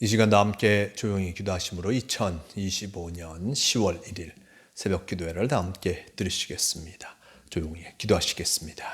이 시간도 함께 조용히 기도하심으로 2025년 10월 1일 새벽 기도회를 다 함께 들으시겠습니다. 조용히 기도하시겠습니다.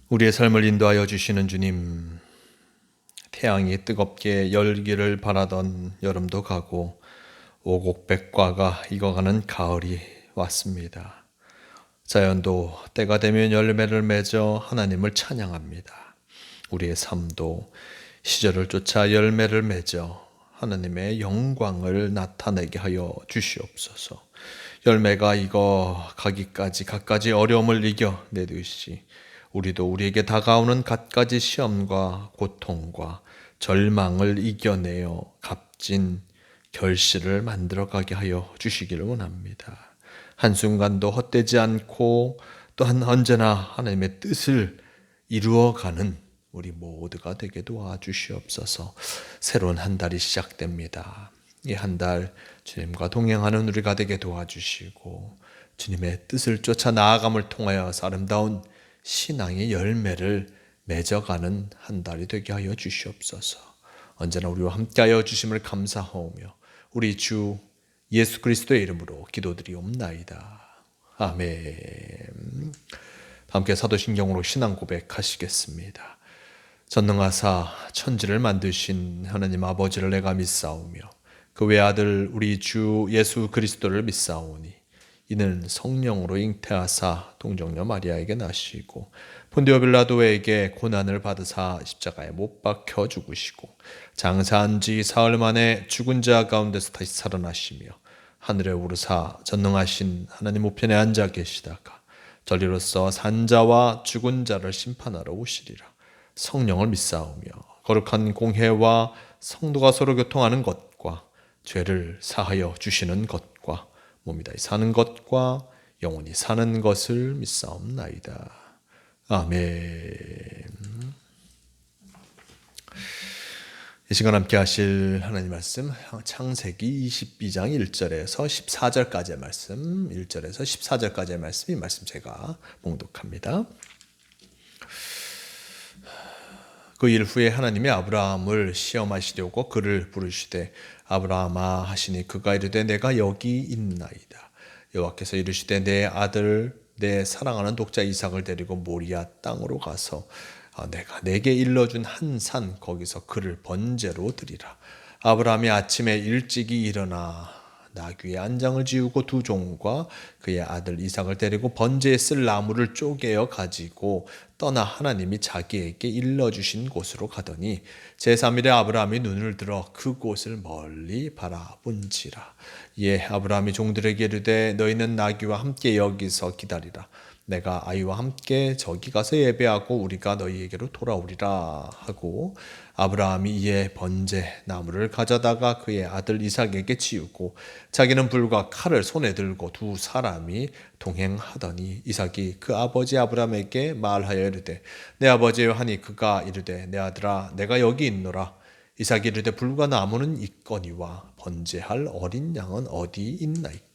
우리의 삶을 인도하여 주시는 주님, 태양이 뜨겁게 열기를 바라던 여름도 가고 오곡백과가 익어가는 가을이 왔습니다. 자연도 때가 되면 열매를 맺어 하나님을 찬양합니다. 우리의 삶도 시절을 쫓아 열매를 맺어 하나님의 영광을 나타내게 하여 주시옵소서. 열매가 익어가기까지 갖가지 어려움을 이겨내듯이 우리도 우리에게 다가오는 갖가지 시험과 고통과 절망을 이겨내어 값진 결실을 만들어가게 하여 주시기를 원합니다. 한순간도 헛되지 않고 또한 언제나 하나님의 뜻을 이루어가는 우리 모두가 되게 도와주시옵소서. 새로운 한 달이 시작됩니다. 이 한 달 주님과 동행하는 우리가 되게 도와주시고 주님의 뜻을 쫓아 나아감을 통하여 아름다운 신앙의 열매를 맺어가는 한 달이 되게 하여 주시옵소서. 언제나 우리와 함께하여 주심을 감사하오며 우리 주 예수 그리스도의 이름으로 기도드리옵나이다. 아멘. 함께 사도신경으로 신앙 고백하시겠습니다. 전능하사 천지를 만드신 하나님 아버지를 내가 믿사오며 그 외아들 우리 주 예수 그리스도를 믿사오니 이는 성령으로 잉태하사 동정녀 마리아에게 나시고 본디오 빌라도에게 고난을 받으사 십자가에 못 박혀 죽으시고 장사한 지 사흘 만에 죽은 자 가운데서 다시 살아나시며 하늘에 오르사 전능하신 하나님 우편에 앉아 계시다가 전리로서 산자와 죽은 자를 심판하러 오시리라. 성령을 믿사오며 거룩한 공회와 성도가 서로 교통하는 것과 죄를 사하여 주시는 것과 몸이 다시 사는 것과 영원히 사는 것을 믿사옵나이다. 아멘. 이 시간 함께 하실 하나님 말씀 창세기 22장 1절에서 14절까지의 말씀, 1절에서 14절까지의 말씀, 이 말씀 제가 봉독합니다. 그 일 후에 하나님이 아브라함을 시험하시려고 그를 부르시되 아브라함아 하시니 그가 이르되 내가 여기 있나이다. 여호와께서 이르시되 내 아들 내 사랑하는 독자 이삭을 데리고 모리아 땅으로 가서 내가 내게 일러준 한 산 거기서 그를 번제로 드리라. 아브라함이 아침에 일찍이 일어나 나귀의 안장을 지우고 두 종과 그의 아들 이삭을 데리고 번제에 쓸 나무를 쪼개어 가지고 떠나 하나님이 자기에게 일러주신 곳으로 가더니 제3일에 아브라함이 눈을 들어 그곳을 멀리 바라본지라. 이에 아브라함이 종들에게 이르되 너희는 나귀와 함께 여기서 기다리라. 내가 아이와 함께 저기 가서 예배하고 우리가 너희에게로 돌아오리라 하고 아브라함이 이에 번제 나무를 가져다가 그의 아들 이삭에게 지우고 자기는 불과 칼을 손에 들고 두 사람이 동행하더니 이삭이 그 아버지 아브라함에게 말하여 이르되 내 아버지여 하니 그가 이르되 내 아들아 내가 여기 있노라. 이삭이 이르되 불과 나무는 있거니와 번제할 어린 양은 어디 있나이까.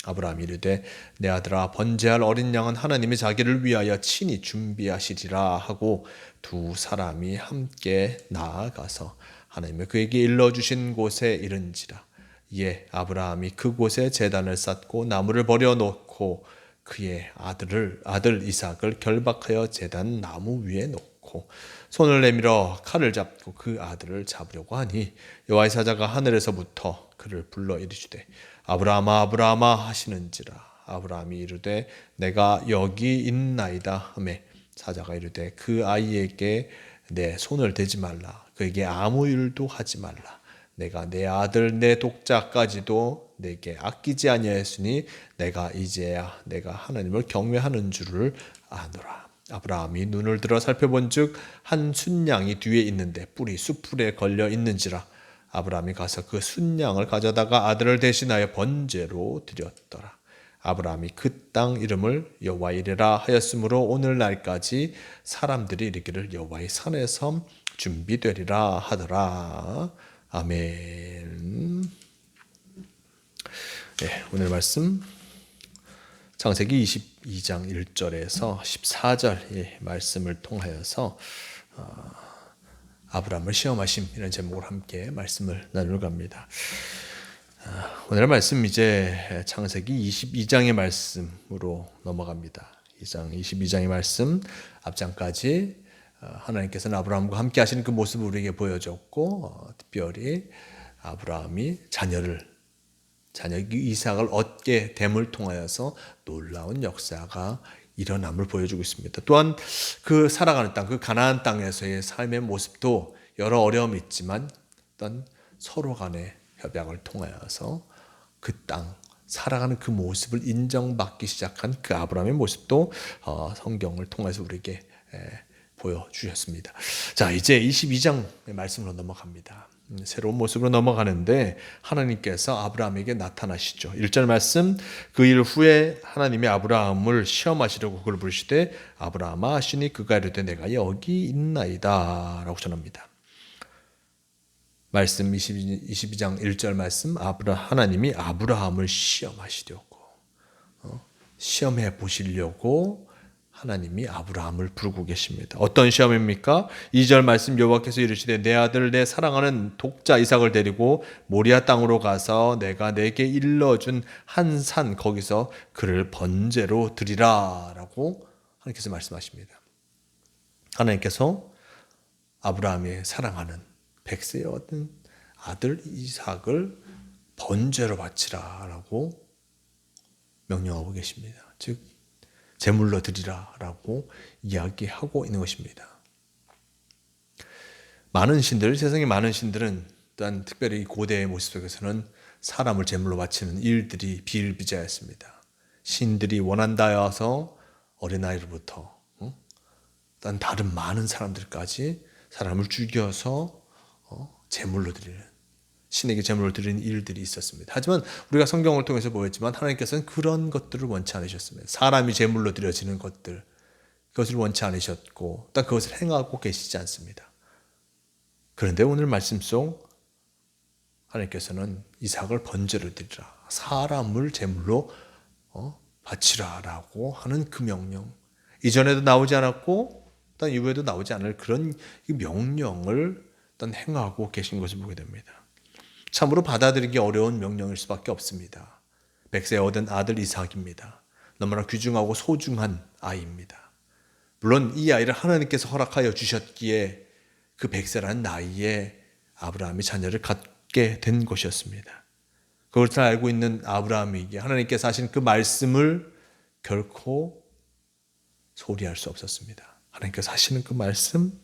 아브라함이 이르되 내 아들아 번제할 어린 양은 하나님이 자기를 위하여 친히 준비하시리라 하고 두 사람이 함께 나아가서 하나님이 그에게 일러주신 곳에 이른지라. 이에 아브라함이 그곳에 제단을 쌓고 나무를 버려놓고 그의 아들 이삭을 결박하여 제단 나무 위에 놓고 손을 내밀어 칼을 잡고 그 아들을 잡으려고 하니 여호와의 사자가 하늘에서부터 그를 불러 이르시되 아브라함아 아브라함아 하시는지라. 아브라함이 이르되 내가 여기 있나이다 하매 사자가 이르되 그 아이에게 내 손을 대지 말라. 그에게 아무 일도 하지 말라. 내가 내 아들 내 독자까지도 내게 아끼지 아니하였으니 내가 이제야 내가 하나님을 경외하는 줄을 아노라. 아브라함이 눈을 들어 살펴본즉 한 순양이 뒤에 있는데 뿔이 숯불에 걸려 있는지라. 아브라함이 가서 그 순양을 가져다가 아들을 대신하여 번제로 드렸더라. 아브라함이 그 땅 이름을 여호와이레라 하였으므로 오늘날까지 사람들이 이르기를 여호와의 산의 섬 준비되리라 하더라. 아멘. 네, 오늘 말씀 창세기 22장 1절에서 14절의 말씀을 통하여서 아브라함을 시험하심, 이런 제목으로 함께 말씀을 나누려고 합니다. 오늘 말씀 이제 창세기 22장의 말씀으로 넘어갑니다. 22장의 말씀 앞장까지 하나님께서는 아브라함과 함께 하시는 그 모습을 우리에게 보여줬고, 특별히 아브라함이 자녀 이삭을 얻게 됨을 통하여서 놀라운 역사가 일어남을 보여주고 있습니다. 또한 그 살아가는 땅, 그 가나안 땅에서의 삶의 모습도 여러 어려움이 있지만 어떤 서로 간의 협약을 통하여서 그 땅, 살아가는 그 모습을 인정받기 시작한 그 아브라함의 모습도 성경을 통해서 우리에게 보여주셨습니다. 자, 이제 22장의 말씀으로 넘어갑니다. 새로운 모습으로 넘어가는데 하나님께서 아브라함에게 나타나시죠. 1절 말씀, 그 일 후에 하나님이 아브라함을 시험하시려고 그를 부르시되 아브라함아 하시니 그가 이르되 내가 여기 있나이다 라고 전합니다. 말씀 22장 1절 말씀, 하나님이 아브라함을 시험하시려고 시험해 보시려고 하나님이 아브라함을 부르고 계십니다. 어떤 시험입니까? 2절 말씀, 여호와께서 이르시되 내 아들 내 사랑하는 독자 이삭을 데리고 모리아 땅으로 가서 내가 내게 일러준 한 산 거기서 그를 번제로 드리라 라고 하나님께서 말씀하십니다. 하나님께서 아브라함이 사랑하는 백세의 얻은 아들 이삭을 번제로 바치라 라고 명령하고 계십니다. 즉 제물로 드리라라고 이야기하고 있는 것입니다. 많은 신들, 세상의 많은 신들은 또한 특별히 고대의 모습 속에서는 사람을 제물로 바치는 일들이 비일비재했습니다. 신들이 원한다여서 어린아이로부터 또한 다른 많은 사람들까지 사람을 죽여서 제물로 드리는, 신에게 제물을 드리는 일들이 있었습니다. 하지만 우리가 성경을 통해서 보였지만 하나님께서는 그런 것들을 원치 않으셨습니다. 사람이 제물로 드려지는 것들, 그것을 원치 않으셨고 또 그것을 행하고 계시지 않습니다. 그런데 오늘 말씀 속 하나님께서는 이삭을 번제로 드리라, 사람을 제물로 바치라라고 하는 그 명령, 이전에도 나오지 않았고 또 이후에도 나오지 않을 그런 명령을 행하고 계신 것을 보게 됩니다. 참으로 받아들이기 어려운 명령일 수밖에 없습니다. 백세에 얻은 아들 이삭입니다. 너무나 귀중하고 소중한 아이입니다. 물론 이 아이를 하나님께서 허락하여 주셨기에 그 백세라는 나이에 아브라함이 자녀를 갖게 된 것이었습니다. 그것을 알고 있는 아브라함에게 하나님께서 하신 그 말씀을 결코 소리할 수 없었습니다. 하나님께서 하시는 그 말씀,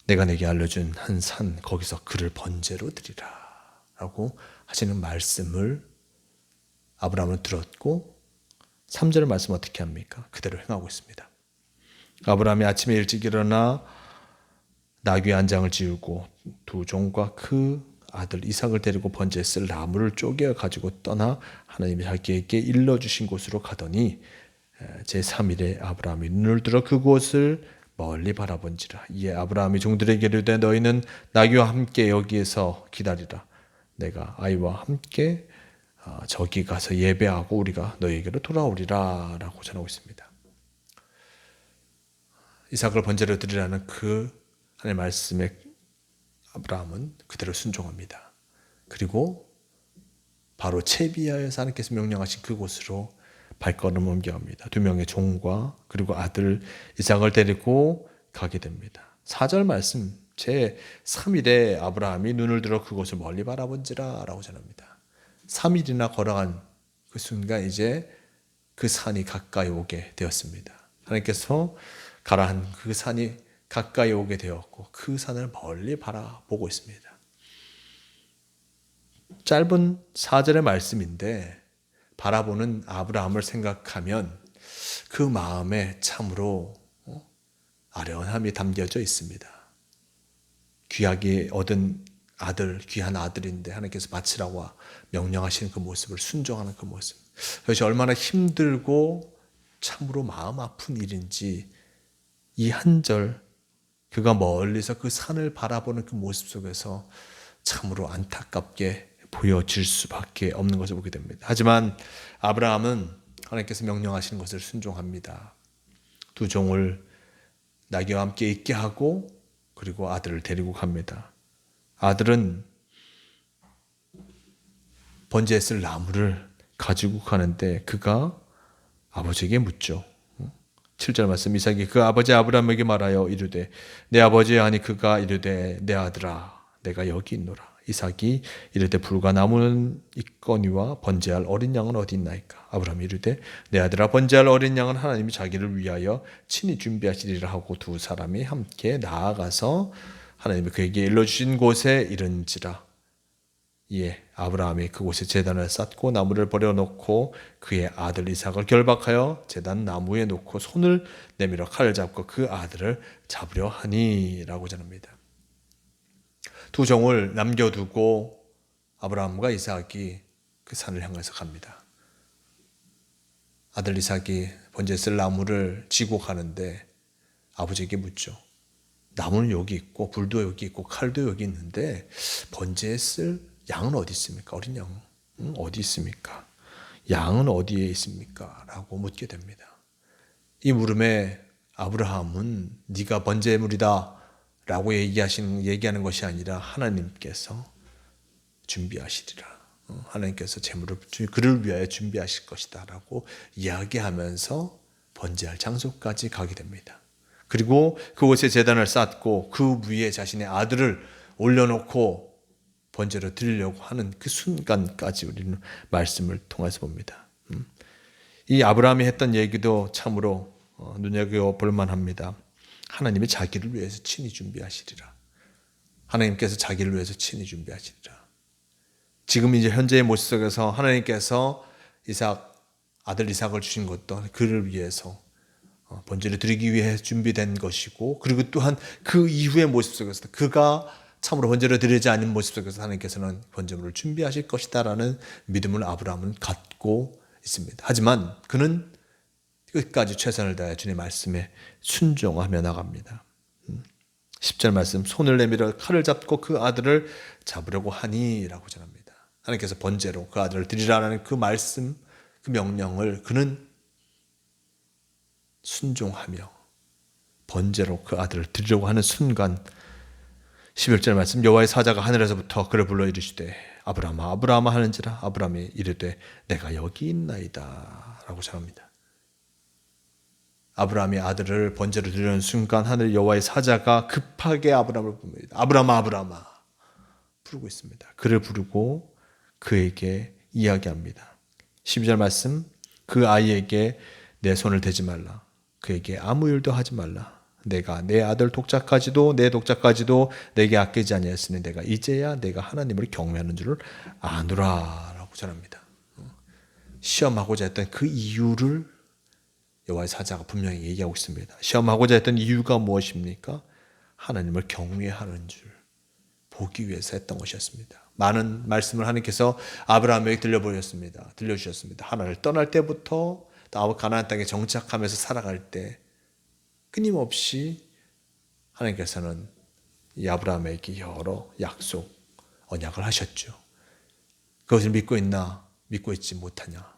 내가 내게 알려준 한 산 거기서 그를 번제로 드리라 라고 하시는 말씀을 아브라함은 들었고 3절의 말씀 어떻게 합니까? 그대로 행하고 있습니다. 아브라함이 아침에 일찍 일어나 나귀 한 장을 지우고 두 종과 그 아들 이삭을 데리고 번제에 쓸 나무를 쪼개 가지고 떠나 하나님이 자기에게 일러주신 곳으로 가더니 제3일에 아브라함이 눈을 들어 그곳을 멀리 바라본지라. 이에 아브라함이 종들에게 이르되 너희는 나귀와 함께 여기에서 기다리라. 내가 아이와 함께 저기 가서 예배하고 우리가 너희에게로 돌아오리라 라고 전하고 있습니다. 이삭을 번제로 드리라는 그 하나님의 말씀에 아브라함은 그대로 순종합니다. 그리고 바로 체비야에서 하나님께서 명령하신 그곳으로 발걸음을 옮겨갑니다. 두 명의 종과 그리고 아들 이삭을 데리고 가게 됩니다. 4절 말씀, 제3일에 아브라함이 눈을 들어 그곳을 멀리 바라본지라 라고 전합니다. 3일이나 걸어간 그 순간 이제 그 산이 가까이 오게 되었습니다. 하나님께서 가라 한 그 산이 가까이 오게 되었고 그 산을 멀리 바라보고 있습니다. 짧은 4절의 말씀인데 바라보는 아브라함을 생각하면 그 마음에 참으로 아련함이 담겨져 있습니다. 귀하게 얻은 아들, 귀한 아들인데 하나님께서 바치라고 명령하시는 그 모습을 순종하는 그 모습, 그것이 얼마나 힘들고 참으로 마음 아픈 일인지 이 한 절, 그가 멀리서 그 산을 바라보는 그 모습 속에서 참으로 안타깝게 보여질 수밖에 없는 것을 보게 됩니다. 하지만 아브라함은 하나님께서 명령하시는 것을 순종합니다. 두 종을 나귀와 함께 있게 하고 그리고 아들을 데리고 갑니다. 아들은 번제에 쓸 나무를 가지고 가는데 그가 아버지에게 묻죠. 7절 말씀 이삭이 그 아버지 아브라함에게 말하여 이르되 내 아버지 하니 그가 이르되 내 아들아 내가 여기 있노라. 이삭이 이르되 불과 나무는 있거니와 번제할 어린 양은 어디 있나이까. 아브라함이 이르되 내 아들아 번제할 어린 양은 하나님이 자기를 위하여 친히 준비하시리라 하고 두 사람이 함께 나아가서 하나님이 그에게 일러주신 곳에 이른지라. 이에 아브라함이 그곳에 제단을 쌓고 나무를 버려놓고 그의 아들 이삭을 결박하여 제단 나무에 놓고 손을 내밀어 칼을 잡고 그 아들을 잡으려 하니라고 전합니다. 두 종을 남겨두고 아브라함과 이삭이 그 산을 향해서 갑니다. 아들 이삭이 번제에 쓸 나무를 지고 가는데 아버지에게 묻죠. 나무는 여기 있고 불도 여기 있고 칼도 여기 있는데 번제에 쓸 양은 어디 있습니까? 어린 양은 어디 있습니까? 양은 어디에 있습니까? 라고 묻게 됩니다. 이 물음에 아브라함은 네가 번제물이다 라고 얘기하는 것이 아니라 하나님께서 준비하시리라. 하나님께서 제물을 그를 위하여 준비하실 것이다 라고 이야기하면서 번제할 장소까지 가게 됩니다. 그리고 그곳에 제단을 쌓고 그 위에 자신의 아들을 올려놓고 번제로 드리려고 하는 그 순간까지 우리는 말씀을 통해서 봅니다. 이 아브라함이 했던 얘기도 참으로 눈여겨볼 만합니다. 하나님이 자기를 위해서 친히 준비하시리라. 하나님께서 자기를 위해서 친히 준비하시리라. 지금 이제 현재의 모습 속에서 하나님께서 아들 이삭을 주신 것도 그를 위해서 번제를 드리기 위해 준비된 것이고, 그리고 또한 그 이후의 모습 속에서 그가 참으로 번제를 드리지 않은 모습 속에서 하나님께서는 번제물을 준비하실 것이다라는 믿음을 아브라함은 갖고 있습니다. 하지만 그는 끝까지 최선을 다해 주님의 말씀에 순종하며 나갑니다. 10절 말씀 손을 내밀어 칼을 잡고 그 아들을 잡으려고 하니 라고 전합니다. 하나님께서 번제로 그 아들을 드리라는 그 말씀, 그 명령을 그는 순종하며 번제로 그 아들을 드리려고 하는 순간 11절 말씀 여호와의 사자가 하늘에서부터 그를 불러 이르시되 아브라함아 아브라함아 하는지라. 아브라함이 이르되 내가 여기 있나이다 라고 전합니다. 아브라함이 아들을 번제로 드리는 순간 하늘 여호와의 사자가 급하게 아브라함을 부릅니다. 아브라함아 아브라함아 부르고 있습니다. 그를 부르고 그에게 이야기합니다. 12절 말씀 그 아이에게 내 손을 대지 말라. 그에게 아무 일도 하지 말라. 내가 내 아들 독자까지도 내 독자까지도 내게 아끼지 아니하였으니 내가 이제야 내가 하나님을 경외하는 줄을 아노라 라고 전합니다. 시험하고자 했던 그 이유를 여호와의 사자가 분명히 얘기하고 있습니다. 시험하고자 했던 이유가 무엇입니까? 하나님을 경외하는 줄 보기 위해서 했던 것이었습니다. 많은 말씀을 하나님께서 아브라함에게 들려주셨습니다. 하나님을 떠날 때부터 가나안 땅에 정착하면서 살아갈 때 끊임없이 하나님께서는 이 아브라함에게 여러 약속, 언약을 하셨죠. 그것을 믿고 있나, 믿고 있지 못하냐.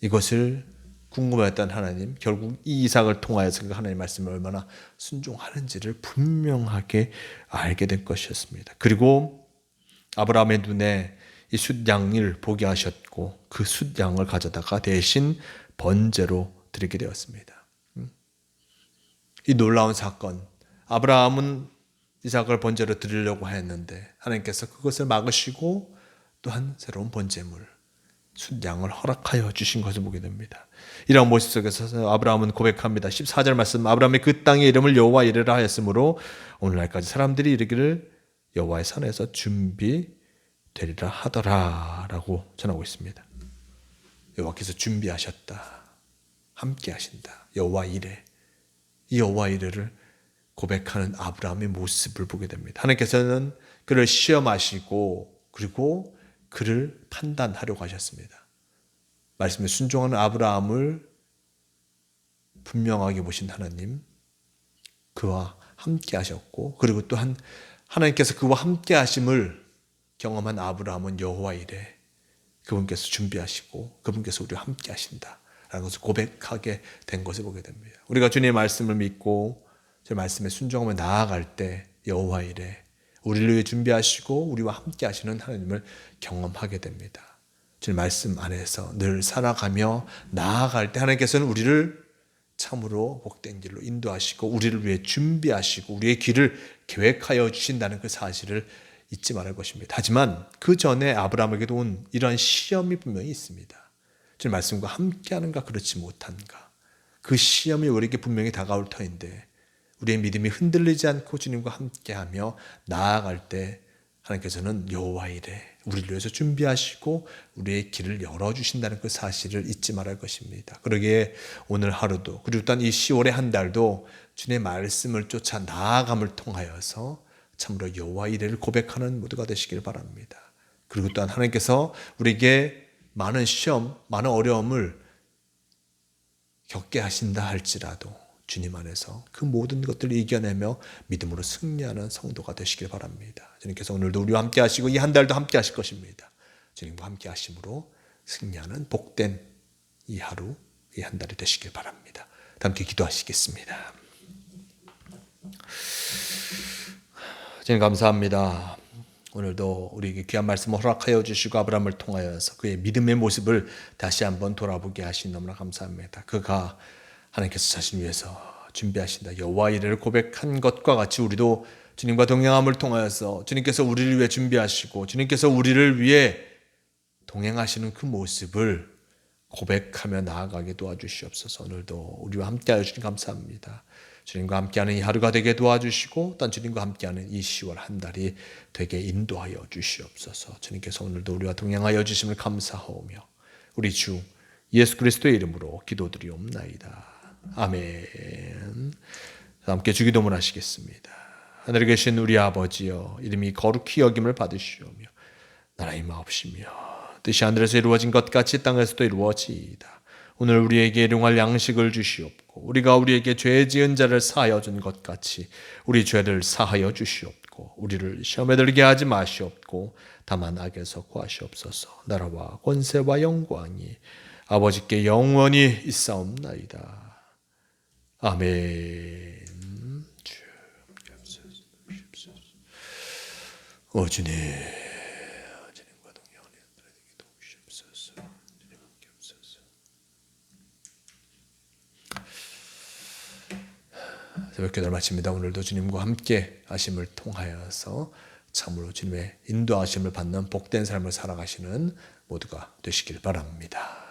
이것을 궁금해했던 하나님, 결국 이 이삭을 통하여서 그 하나님의 말씀을 얼마나 순종하는지를 분명하게 알게 된 것이었습니다. 그리고 아브라함의 눈에 이 숫양을 보게 하셨고 그 숫양을 가져다가 대신 번제로 드리게 되었습니다. 이 놀라운 사건, 아브라함은 이삭을 번제로 드리려고 했는데 하나님께서 그것을 막으시고 또한 새로운 번제물, 숫양을 허락하여 주신 것을 보게 됩니다. 이러한 모습 속에서 아브라함은 고백합니다. 14절 말씀 아브라함이 그 땅의 이름을 여호와 이레라 하였으므로 오늘날까지 사람들이 이르기를 여호와의 산에서 준비되리라 하더라 라고 전하고 있습니다. 여호와께서 준비하셨다. 함께 하신다. 여호와 이레. 이 여호와 이레를 고백하는 아브라함의 모습을 보게 됩니다. 하나님께서는 그를 시험하시고 그리고 그를 판단하려고 하셨습니다. 말씀에 순종하는 아브라함을 분명하게 보신 하나님, 그와 함께 하셨고 그리고 또한 하나님께서 그와 함께 하심을 경험한 아브라함은 여호와 이레, 그분께서 준비하시고 그분께서 우리와 함께 하신다 라는 것을 고백하게 된 것을 보게 됩니다. 우리가 주님의 말씀을 믿고 제 말씀에 순종하며 나아갈 때 여호와 이레 우리를 위해 준비하시고 우리와 함께 하시는 하나님을 경험하게 됩니다. 주님 말씀 안에서 늘 살아가며 나아갈 때 하나님께서는 우리를 참으로 복된 길로 인도하시고 우리를 위해 준비하시고 우리의 길을 계획하여 주신다는 그 사실을 잊지 말할 것입니다. 하지만 그 전에 아브라함에게도 온 이러한 시험이 분명히 있습니다. 주님 말씀과 함께하는가 그렇지 못한가. 그 시험이 우리에게 분명히 다가올 터인데 우리의 믿음이 흔들리지 않고 주님과 함께하며 나아갈 때 하나님께서는 여호와 이레 우리를 위해서 준비하시고 우리의 길을 열어주신다는 그 사실을 잊지 말할 것입니다. 그러기에 오늘 하루도 그리고 또한 이 10월의 한 달도 주님의 말씀을 쫓아 나아감을 통하여서 참으로 여호와 이레를 고백하는 모두가 되시길 바랍니다. 그리고 또한 하나님께서 우리에게 많은 시험, 많은 어려움을 겪게 하신다 할지라도 주님 안에서 그 모든 것들을 이겨내며 믿음으로 승리하는 성도가 되시길 바랍니다. 주님께서 오늘도 우리와 함께 하시고 이 한 달도 함께 하실 것입니다. 주님과 함께 하심으로 승리하는 복된 이 하루, 이 한 달이 되시길 바랍니다. 함께 기도하시겠습니다. 주님 감사합니다. 오늘도 우리에게 귀한 말씀을 허락하여 주시고 아브라함을 통하여서 그의 믿음의 모습을 다시 한번 돌아보게 하신 너무나 감사합니다. 그가 하나님께서 자신을 위해서 준비하신다 여호와 이레를 고백한 것과 같이 우리도 주님과 동행함을 통하여서 주님께서 우리를 위해 준비하시고 주님께서 우리를 위해 동행하시는 그 모습을 고백하며 나아가게 도와주시옵소서. 오늘도 우리와 함께하여 주님 감사합니다. 주님과 함께하는 이 하루가 되게 도와주시고 또 주님과 함께하는 이 10월 한 달이 되게 인도하여 주시옵소서. 주님께서 오늘도 우리와 동행하여 주심을 감사하오며 우리 주 예수 그리스도의 이름으로 기도드리옵나이다. 아멘. 함께 주기도문 하시겠습니다. 하늘에 계신 우리 아버지여 이름이 거룩히 여김을 받으시오며 나라의 마옵시며 뜻이 하늘에서 이루어진 것 같이 땅에서도 이루어지이다. 오늘 우리에게 일용할 양식을 주시옵고 우리가 우리에게 죄 지은 자를 사하여 준 것 같이 우리 죄를 사하여 주시옵고 우리를 시험에 들게 하지 마시옵고 다만 악에서 구하시옵소서. 나라와 권세와 영광이 아버지께 영원히 있사옵나이다. 아멘. 오 주님, 주님과 동행하는 자들에게 도우시옵소서. 주님 함께 없소서. 새벽기도를 마칩니다. 오늘도 주님과 함께 하심을 통하여서 참으로 주님의 인도하심을 받는 복된 삶을 살아가시는 모두가 되시길 바랍니다.